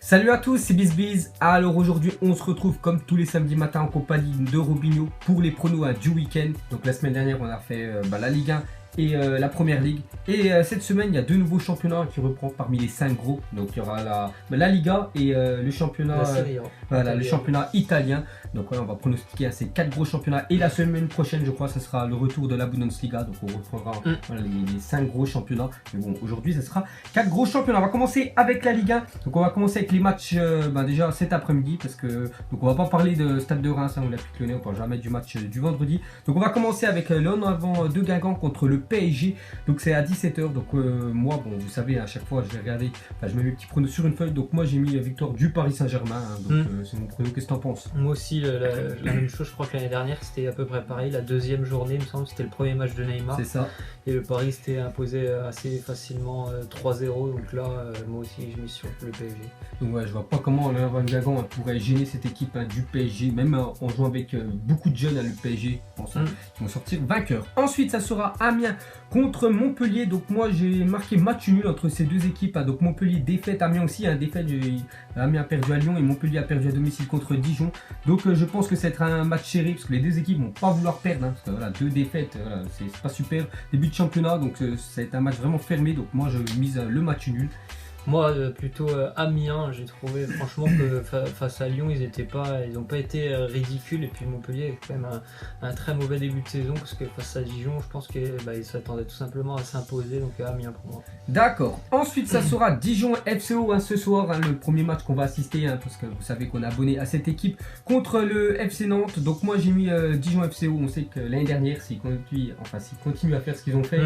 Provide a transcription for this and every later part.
Salut à tous, c'est BizBiz. Alors aujourd'hui, on se retrouve comme tous les samedis matins en compagnie de Robinho pour les pronos du week-end. Donc la semaine dernière, on a fait la Ligue 1 et la Première Ligue. Et cette semaine, il y a deux nouveaux championnats qui reprennent parmi les 5 gros. Donc il y aura la Liga et le championnat, le championnat italien. Donc voilà, on va pronostiquer ces 4 gros championnats. Et la semaine prochaine, je crois, ce sera le retour de la Bundesliga. Donc on reprendra les 5 gros championnats. Mais bon, aujourd'hui, ce sera 4 gros championnats. On va commencer avec la Ligue 1. Donc on va commencer avec les matchs déjà cet après-midi. Parce que donc on va pas parler de Stade de Reims, on l'a plus cloné, on parle jamais du match du vendredi. Donc on va commencer avec l'en avant de Guingamp contre le PSG. Donc c'est à 17h. Donc moi, bon, vous savez, à chaque fois, je vais regarder, je mets mes petits pronos sur une feuille. Donc moi, j'ai mis victoire du Paris Saint-Germain. Donc c'est mon prono. Qu'est-ce que t'en penses? Moi aussi, la même chose. Je crois que l'année dernière, c'était à peu près pareil. La deuxième journée, il me semble, c'était le premier match de Neymar. C'est ça. Et le Paris s'était imposé assez facilement 3-0. Donc là, moi aussi, je mise sur le PSG. Donc ouais, je vois pas comment l'en avant de Guingamp pourrait gêner cette équipe du PSG, même en jouant avec beaucoup de jeunes le PSG. Je pense qu'ils vont sortir vainqueurs. Ensuite, ça sera Amiens contre Montpellier. Donc moi, j'ai marqué match nul entre ces deux équipes. Donc Montpellier défaite, Amiens aussi, défaite. Amiens a perdu à Lyon et Montpellier a perdu à domicile contre Dijon. Donc je pense que ça va être un match serré parce que les deux équipes vont pas vouloir perdre. Parce que voilà, deux défaites, c'est pas super. Début de championnat, donc ça va être un match vraiment fermé. Donc moi, je mise le match nul. Moi, plutôt Amiens, j'ai trouvé franchement que face à Lyon, ils n'ont pas été ridicules. Et puis Montpellier a quand même un très mauvais début de saison parce que face à Dijon, je pense qu'ils s'attendaient tout simplement à s'imposer. Donc Amiens pour moi. D'accord. Ensuite, ça sera Dijon FCO ce soir, le premier match qu'on va assister, parce que vous savez qu'on est abonné à cette équipe contre le FC Nantes. Donc moi, j'ai mis Dijon FCO. On sait que l'année dernière, s'ils continuent à faire ce qu'ils ont fait,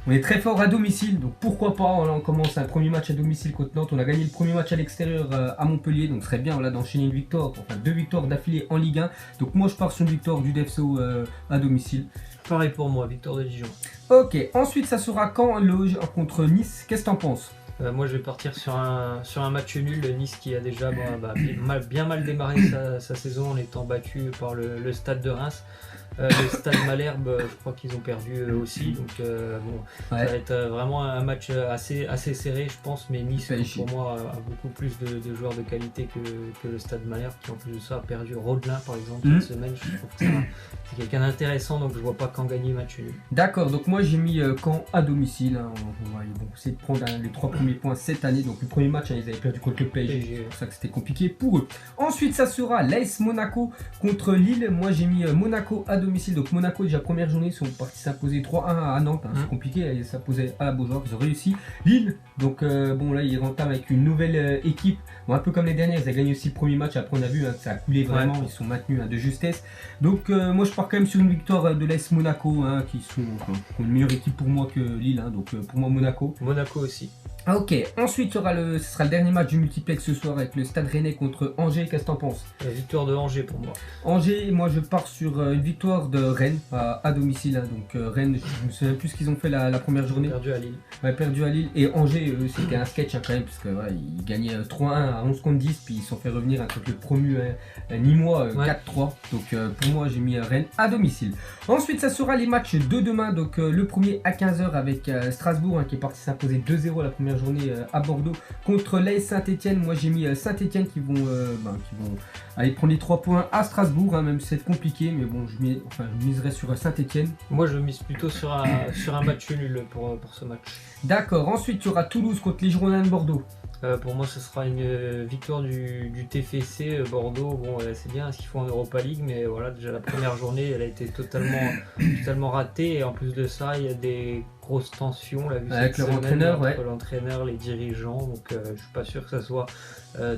on est très fort à domicile. Donc pourquoi pas, on commence un premier match à domicile contre Nantes. On a gagné le premier match à l'extérieur à Montpellier, donc ce serait bien d'enchaîner une victoire, deux victoires d'affilée en Ligue 1. Donc moi je pars sur une victoire du DFCO à domicile. Pareil pour moi, victoire de Dijon. Ok, ensuite ça sera Caen contre Nice. Qu'est-ce que t'en penses? Moi je vais partir sur un match nul. Nice qui a déjà bien mal démarré sa saison en étant battu par le Stade de Reims. Le Stade Malherbe, je crois qu'ils ont perdu aussi, donc ça va être vraiment un match assez serré, je pense. Mais Nice, pour moi, a beaucoup plus de joueurs de qualité que le Stade Malherbe, qui en plus de ça a perdu Rodelin par exemple cette semaine. Je trouve que c'est quelqu'un d'intéressant, donc je vois pas Caen gagner match nul. D'accord, donc moi j'ai mis Caen à domicile. Ils vont essayer de prendre les 3 premiers points cette année. Donc le premier match, ils avaient perdu contre le PSG, c'est pour ça que c'était compliqué pour eux. Ensuite, ça sera l'AS Monaco contre Lille. Moi j'ai mis Monaco à domicile. Donc Monaco, déjà première journée, ils sont partis s'imposer 3-1 à Nantes. C'est compliqué, ils s'imposaient à la Beaujoire, ils ont réussi. Lille, donc là ils rentament avec une nouvelle équipe. Un peu comme les dernières, ils ont gagné aussi le premier match. Après on a vu que ça a coulé vraiment, ils sont maintenus de justesse. Donc moi je pars quand même sur une victoire de l'AS Monaco, qui ont une meilleure équipe pour moi que Lille. Donc pour moi Monaco. Monaco aussi. Ok, ensuite ce sera le dernier match du multiplex ce soir avec le Stade Rennais contre Angers. Qu'est-ce que t'en penses? La victoire de Angers pour moi. Angers, moi je pars sur une victoire de Rennes à domicile. Donc Rennes, je me souviens plus ce qu'ils ont fait la première journée. Perdu à Lille. Ouais, perdu à Lille. Et Angers, c'était un sketch quand même, parce que ils gagnaient 3-1 à 11 contre 10, puis ils se sont fait revenir contre le promu Nîmois 4-3. Donc pour moi j'ai mis Rennes à domicile. Ensuite ça sera les matchs de demain. Donc le premier à 15h avec Strasbourg qui est parti s'imposer 2-0 la première journée à Bordeaux contre l'AS Saint-Etienne. Moi j'ai mis Saint-Etienne qui vont aller prendre les 3 points à Strasbourg, même si c'est compliqué, mais bon je miserai sur Saint-Etienne. Moi je mise plutôt sur un match nul pour ce match. D'accord, ensuite il y aura Toulouse contre les Girondins de Bordeaux. Pour moi, ce sera une victoire du TFC Bordeaux. Bon, c'est bien ce qu'ils font en Europa League, mais voilà, déjà la première journée, elle a été totalement ratée. Et en plus de ça, il y a des grosses tensions avec leur entraîneur, entre l'entraîneur, les dirigeants. Donc, je suis pas sûr que ça soit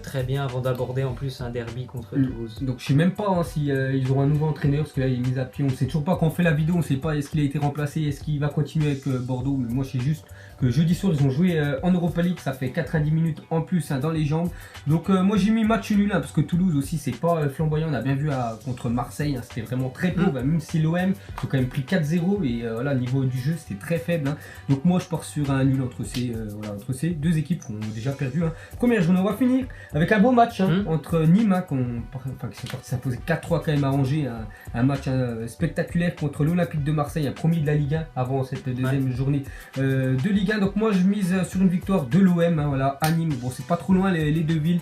très bien avant d'aborder en plus un derby contre Toulouse. Donc, je sais même pas si ils auront un nouveau entraîneur, parce que là, il est mis à pied. On sait toujours pas quand on fait la vidéo, on sait pas est-ce qu'il a été remplacé, est-ce qu'il va continuer avec Bordeaux. Mais moi, je sais juste que jeudi soir, ils ont joué en Europa League. Ça fait 90 minutes en plus dans les jambes. Donc moi j'ai mis match nul parce que Toulouse aussi c'est pas flamboyant. On a bien vu contre Marseille, c'était vraiment très pauvre, même si l'OM ils ont quand même pris 4-0 et au niveau du jeu c'était très faible. Donc moi je pars sur un nul entre ces deux équipes qui ont déjà perdu. Première journée, on va finir avec un beau match entre Nîmes qui sont partis s'imposer 4-3 quand même à Angers, un match spectaculaire contre l'Olympique de Marseille, un premier de la Ligue 1 avant cette deuxième journée de Ligue 1. Donc moi je mise sur une victoire de l'OM à Nîmes. Bon, c'est pas trop loin les deux villes.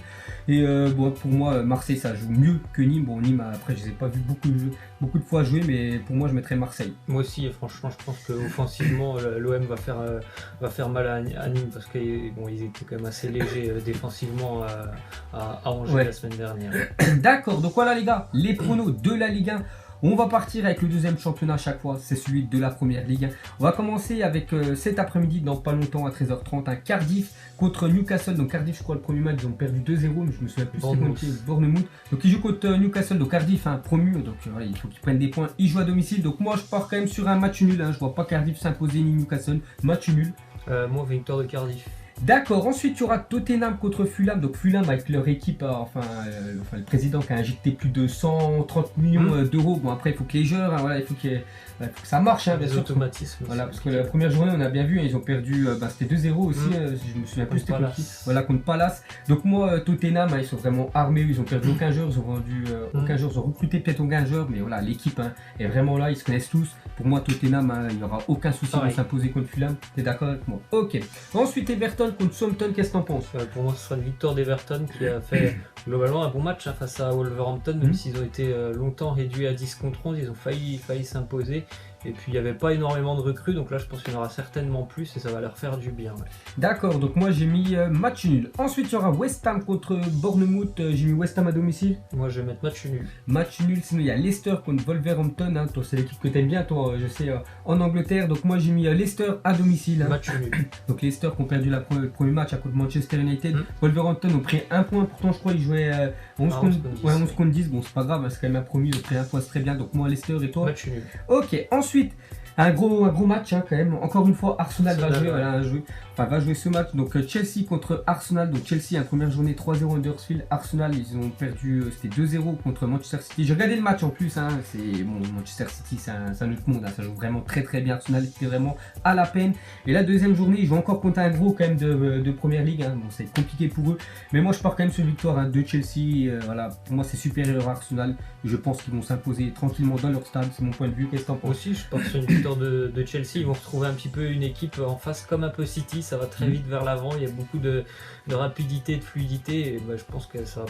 Et bon, pour moi, Marseille, ça joue mieux que Nîmes. Bon, Nîmes, après, je les ai pas vu beaucoup de fois jouer, mais pour moi, je mettrais Marseille. Moi aussi, et franchement, je pense qu'offensivement, l'OM va faire mal à Nîmes parce qu'ils étaient quand même assez légers défensivement à Angers la semaine dernière. D'accord, donc voilà les gars, les pronos de la Ligue 1. On va partir avec le deuxième championnat à chaque fois, c'est celui de la première Ligue 1. On va commencer avec cet après-midi, dans pas longtemps à 13h30, un Cardiff contre Newcastle. Donc Cardiff, je crois, le premier match, ils ont perdu 2-0, mais je me souviens plus c'est Bournemouth. Donc ils jouent contre Newcastle, donc Cardiff, promu, donc voilà, il faut qu'ils prennent des points. Ils jouent à domicile, donc moi je pars quand même sur un match nul. Je vois pas Cardiff s'imposer ni Newcastle, match nul. Moi, victoire de Cardiff. D'accord, ensuite il y aura Tottenham contre Fulham. Donc Fulham avec leur équipe, le président qui a injecté plus de 130 millions d'euros. Bon après il faut que les joueurs, voilà, il faut que ça marche, bien sûr. Automatismes. Voilà, parce que la première journée on a bien vu, ils ont perdu, c'était 2-0 aussi, je me souviens plus c'était contre qui. Voilà, contre Palace. Donc moi Tottenham, ils sont vraiment armés, ils ont perdu aucun joueur, ils ont vendu aucun joueur, ils ont recruté peut-être aucun joueur, mais voilà, l'équipe est vraiment là, ils se connaissent tous. Pour moi Tottenham, il n'y aura aucun souci de s'imposer contre Fulham. T'es d'accord avec moi? Ok. Ensuite Everton contre Southampton, qu'est-ce que t'en penses? Pour moi, ce sera une victoire d'Everton qui a fait globalement un bon match face à Wolverhampton, même s'ils ont été longtemps réduits à 10 contre 11, ils ont failli s'imposer. Et puis il n'y avait pas énormément de recrues, donc là je pense qu'il y en aura certainement plus et ça va leur faire du bien. Ouais. D'accord, donc moi j'ai mis match nul. Ensuite il y aura West Ham contre Bournemouth, j'ai mis West Ham à domicile. Moi je vais mettre match nul. Match nul, sinon il y a Leicester contre Wolverhampton, toi c'est l'équipe que t'aimes bien toi, je sais, en Angleterre. Donc moi j'ai mis Leicester à domicile. Match nul. Donc Leicester qui ont perdu le premier match à contre Manchester United. Wolverhampton ont pris un point, pourtant je crois qu'ils jouaient 11 contre 10, bon c'est pas grave, c'est quand même un promis, ils ont pris un point, c'est très bien. Donc moi Leicester et toi? Match nul. Ok, ensuite un gros match quand même. Encore une fois, Arsenal va jouer ce match. Donc Chelsea contre Arsenal. Donc Chelsea, première journée 3-0 Huddersfield. Arsenal, ils ont perdu, c'était 2-0 contre Manchester City. J'ai regardé le match en plus. C'est Manchester City, c'est un autre monde. Ça joue vraiment très très bien. Arsenal était vraiment à la peine. Et la deuxième journée, ils vont encore contre un gros quand même de Première Ligue. Bon, c'est compliqué pour eux. Mais moi, je pars quand même sur une victoire de Chelsea. Voilà, pour moi, c'est supérieur à Arsenal. Je pense qu'ils vont s'imposer tranquillement dans leur stade. C'est mon point de vue. Qu'est-ce que t'en penses? Aussi, je pars sur une victoire de Chelsea. Ils vont retrouver un petit peu une équipe en face comme un peu City. Ça va très vite vers l'avant. Il y a beaucoup de rapidité, de fluidité. Et je pense que ça va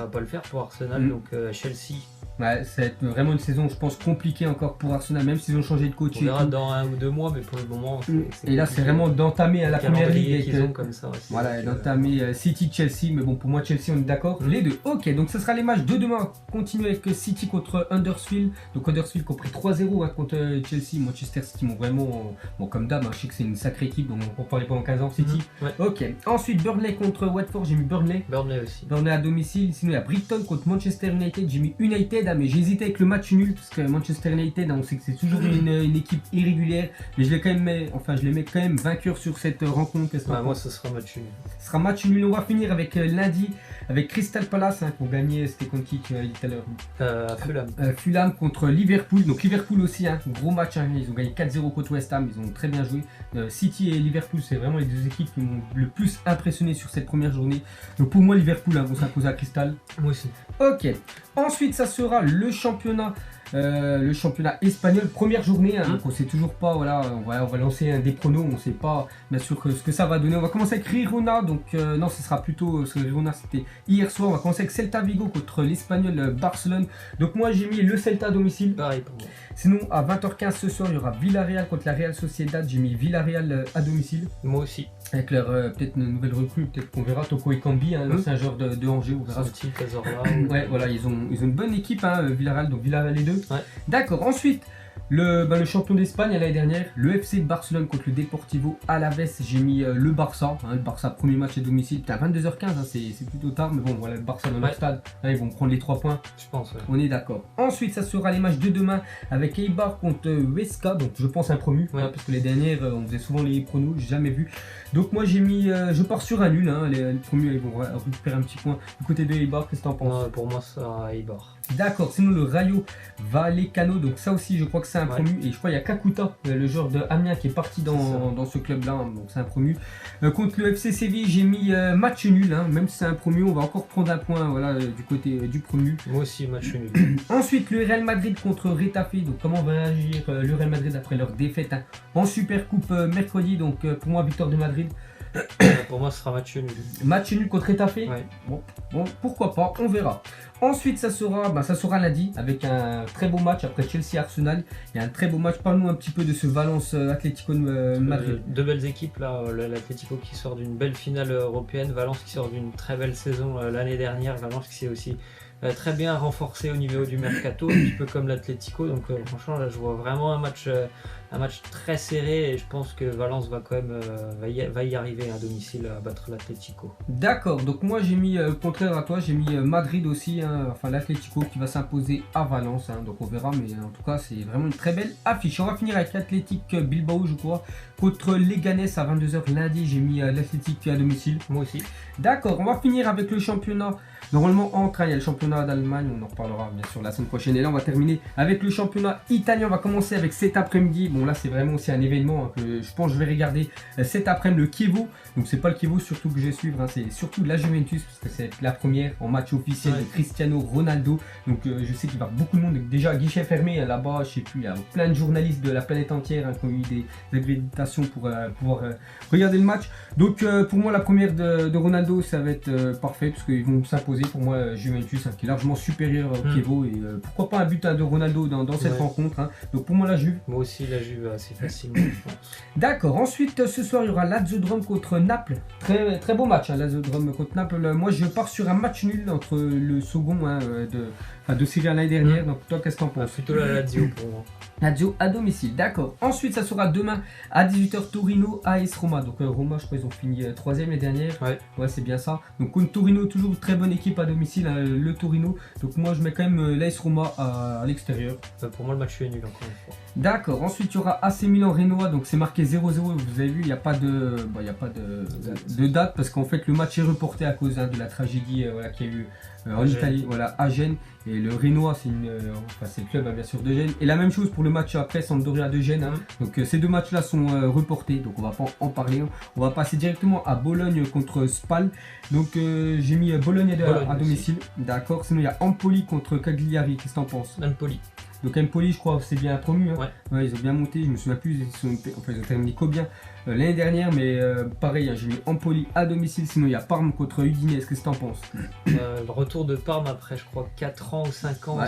pas le faire pour Arsenal. Donc Chelsea. Ouais, ça va être vraiment une saison, je pense, compliquée encore pour Arsenal, même s'ils ont changé de coach. On verra dans 1 ou 2 mois, mais pour le moment, et là, c'est vraiment d'entamer à la première ligue. Qu'ils ont comme ça, voilà, d'entamer City-Chelsea, mais bon, pour moi, Chelsea, on est d'accord. Les deux. Ok, donc ce sera les matchs de demain. On continue avec City contre Huddersfield. Donc Huddersfield qui ont pris 3-0 contre Chelsea. Manchester City m'ont vraiment, comme d'hab, je sais que c'est une sacrée équipe, donc on parlait pendant 15 ans, City. Ok, ensuite Burnley contre Watford, j'ai mis Burnley. Burnley aussi. Burnley à domicile. Sinon, il y a Brighton contre Manchester United, j'ai mis United. Mais j'ai hésité avec le match nul parce que Manchester United, on sait que c'est toujours une équipe irrégulière, mais je les mets quand même vainqueurs sur cette rencontre. Moi, ce sera match nul. Ce sera match nul. On va finir avec lundi avec Crystal Palace pour gagner. C'était contre qui tu as dit tout à l'heure? Fulham. Fulham contre Liverpool. Donc Liverpool aussi, gros match. Ils ont gagné 4-0 contre West Ham. Ils ont très bien joué. City et Liverpool, c'est vraiment les deux équipes qui m'ont le plus impressionné sur cette première journée. Donc pour moi, Liverpool vont s'imposer à Crystal. Moi aussi. Ok. Ensuite, ça sera le championnat espagnol, première journée. Donc on sait toujours pas, on va lancer des pronos, on sait pas bien sûr ce que ça va donner. On va commencer avec Girona, donc non, ce sera plutôt Girona, c'était hier soir. On va commencer avec Celta Vigo contre l'Espagnol Barcelone. Donc moi j'ai mis le Celta à domicile. Pareil pour moi. Sinon à 20h15 ce soir il y aura Villarreal contre la Real Sociedad. J'ai mis Villarreal à domicile. Moi aussi. Avec leur peut-être une nouvelle recrue, peut-être qu'on verra Toko Ekambi, c'est un joueur de Angers, on verra. Ouais, voilà, ils ont une bonne équipe, Villarreal, donc Villarreal les deux. Ouais. D'accord, ensuite le champion d'Espagne l'année dernière, le FC Barcelone contre le Deportivo Alavés. J'ai mis le Barça, le Barça premier match à domicile, à 22h15, c'est plutôt tard, mais bon voilà, le Barça dans leur stade, là, ils vont prendre les 3 points, je pense. On est d'accord. Ensuite ça sera les matchs de demain avec Eibar contre Huesca, donc je pense un promu, parce que les dernières on faisait souvent les pronos, j'ai jamais vu. Donc moi j'ai mis, je pars sur un nul, les promus ils vont récupérer un petit point du côté de Eibar. Qu'est-ce que t'en penses? Pour moi ça Eibar. D'accord, sinon le Rayo Vallecano, donc ça aussi je crois que c'est un promu, et je crois qu'il y a Kakuta, le joueur de Amiens qui est parti dans ce club là, donc c'est un promu. Contre le FC Séville j'ai mis match nul, même si c'est un promu, on va encore prendre un point du côté du promu. Moi aussi match nul. Ensuite le Real Madrid contre Retafe, donc comment va réagir le Real Madrid après leur défaite en Super Coupe mercredi, donc pour moi victoire de Madrid. Pour moi, ce sera match nul. Match nul contre Étafé. Ouais. Bon, pourquoi pas, on verra. Ensuite, ça sera lundi avec un très beau match après Chelsea-Arsenal. Il y a un très beau match. Parle-nous un petit peu de ce Valence Atlético de Madrid. Deux belles équipes là, l'Atlético qui sort d'une belle finale européenne, Valence qui sort d'une très belle saison l'année dernière, Valence qui s'est aussi très bien renforcé au niveau du mercato, un petit peu comme l'Atlético. Donc franchement là je vois vraiment un match très serré et je pense que Valence va quand même va y arriver à domicile à battre l'Atlético. D'accord, donc moi j'ai mis, contraire à toi, j'ai mis Madrid aussi, hein, enfin l'Atlético qui va s'imposer à Valence, hein, donc on verra, mais en tout cas c'est vraiment une très belle affiche. On va finir avec l'Athletic Bilbao, je crois, contre Leganés à 22h lundi, j'ai mis l'Athletic à domicile. Moi aussi. D'accord, on va finir avec le championnat. Normalement entre, il y a le championnat d'Allemagne, on en reparlera bien sûr la semaine prochaine. Et là on va terminer avec le championnat italien. On va commencer avec cet après-midi. Bon là c'est vraiment aussi un événement hein, que je pense que je vais regarder cet après-midi, le Chievo. Donc c'est pas le Chievo surtout que je vais suivre, hein, c'est surtout la Juventus parce que c'est la première en match officiel de Cristiano Ronaldo. Donc je sais qu'il va beaucoup de monde, déjà guichet fermé là-bas, je sais plus, il y a plein de journalistes de la planète entière hein, qui ont eu des accréditations pour pouvoir regarder le match. Donc pour moi la première de Ronaldo ça va être parfait parce qu'ils vont s'imposer. Pour moi Juventus hein, qui est largement supérieur au Chievo et pourquoi pas un but de Ronaldo dans cette rencontre hein. Donc pour moi la Juve. Moi aussi la Juve assez facilement je pense. D'accord, ensuite ce soir il y aura Lazio Rome contre Naples. Très, très beau match hein, Lazio Rome contre Naples. Moi je pars sur un match nul entre le second hein, de Serie A l'année dernière. Donc toi qu'est-ce que t'en penses? Plutôt la Lazio pour moi. Lazio à domicile, d'accord. Ensuite, ça sera demain à 18h Torino AS Roma. Donc Roma, je crois ils ont fini 3ème l'année dernière. Ouais, c'est bien ça. Donc contre Torino, toujours très bonne équipe à domicile, hein, le Torino. Donc moi, je mets quand même l'AS Roma à l'extérieur. Pour moi, le match est nul encore une fois. D'accord. Ensuite, il y aura AC Milan Renoir. Donc c'est marqué 0-0. Vous avez vu, il n'y a pas de, de date parce qu'en fait le match est reporté à cause hein, de la tragédie qu'il y a eu en Italie, voilà, à Gênes. Et le Renoir, c'est le club hein, bien sûr de Gênes. Et la même chose pour le match après Sampdoria de Gênes. Hein. Donc ces deux matchs là sont reportés, donc on va pas en parler. Hein. On va passer directement à Bologne contre Spal. Donc j'ai mis Bologne à domicile. D'accord. Sinon il y a Empoli contre Cagliari. Qu'est-ce que t'en penses? Empoli. Donc Empoli, je crois, c'est bien promu. Hein. Ouais. Ils ont bien monté. Je me souviens plus. Ils ont terminé combien l'année dernière, mais pareil, hein, j'ai mis Empoli à domicile. Sinon, il y a Parme contre Udinese. Qu'est-ce que tu en penses? Le retour de Parme après, je crois, 4 ans ou 5 ans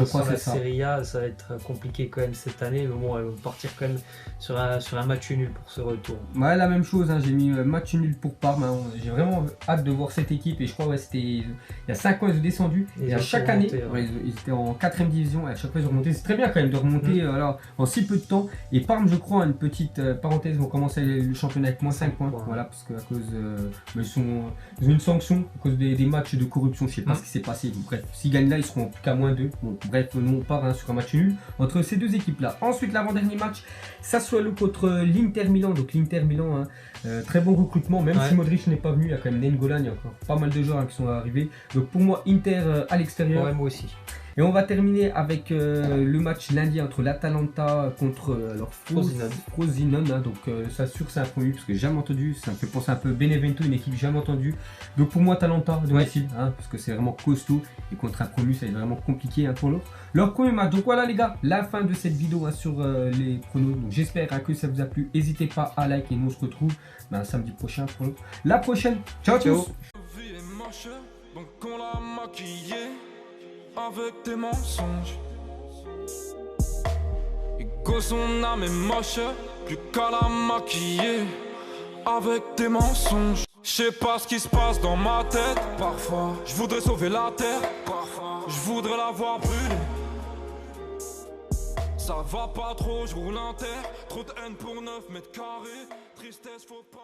sans la Serie A, ça va être compliqué quand même cette année. Mais bon, elle va partir quand même sur un match nul pour ce retour. Ouais, la même chose. Hein, j'ai mis match nul pour Parme. Hein. J'ai vraiment hâte de voir cette équipe. Et je crois c'était il y a 5 ans, ils ont descendu. Et à chaque année, ils étaient en 4ème division. Et à chaque fois, ils ont remonté. C'est très bien quand même de remonter alors, en si peu de temps. Et Parme, je crois, une petite parenthèse, vont commencer le championnat avec moins 5 points. Voilà, parce qu'à cause ils ont une sanction à cause des matchs de corruption. Je sais pas ce qui s'est passé. Donc, bref, s'ils gagnent là, ils seront qu'à moins 2. Bon, bref, nous on part hein, sur un match nul entre ces deux équipes là. Ensuite, l'avant-dernier match, Sassuolo contre l'Inter Milan. Donc l'Inter Milan, hein, très bon recrutement, même si Modric n'est pas venu, il y a quand même Nainggolan, il y a encore pas mal de joueurs hein, qui sont arrivés. Donc pour moi, Inter à l'extérieur. Ouais, moi aussi. Et on va terminer avec le match lundi entre l'Atalanta contre Frosinone. Hein, donc ça sûr c'est un premier parce que j'ai jamais entendu. Ça me fait penser un peu Benevento, une équipe jamais entendue. Donc pour moi Atalanta domicile, hein, parce que c'est vraiment costaud. Et contre un promu ça va être vraiment compliqué hein, pour leur premier match. Donc voilà les gars, la fin de cette vidéo hein, sur les pronos. Donc j'espère hein, que ça vous a plu. N'hésitez pas à liker et nous on se retrouve samedi prochain pour la prochaine. Ciao ciao. Donc on l'a maquillé avec tes mensonges. Et que son âme est moche, plus qu'à la maquiller avec tes mensonges. Je sais pas ce qui se passe dans ma tête. Parfois, je voudrais sauver la terre. Parfois, je voudrais la voir brûler. Ça va pas trop, je roule un terre. Trop de haine pour 9 mètres carrés. Tristesse, faut pas.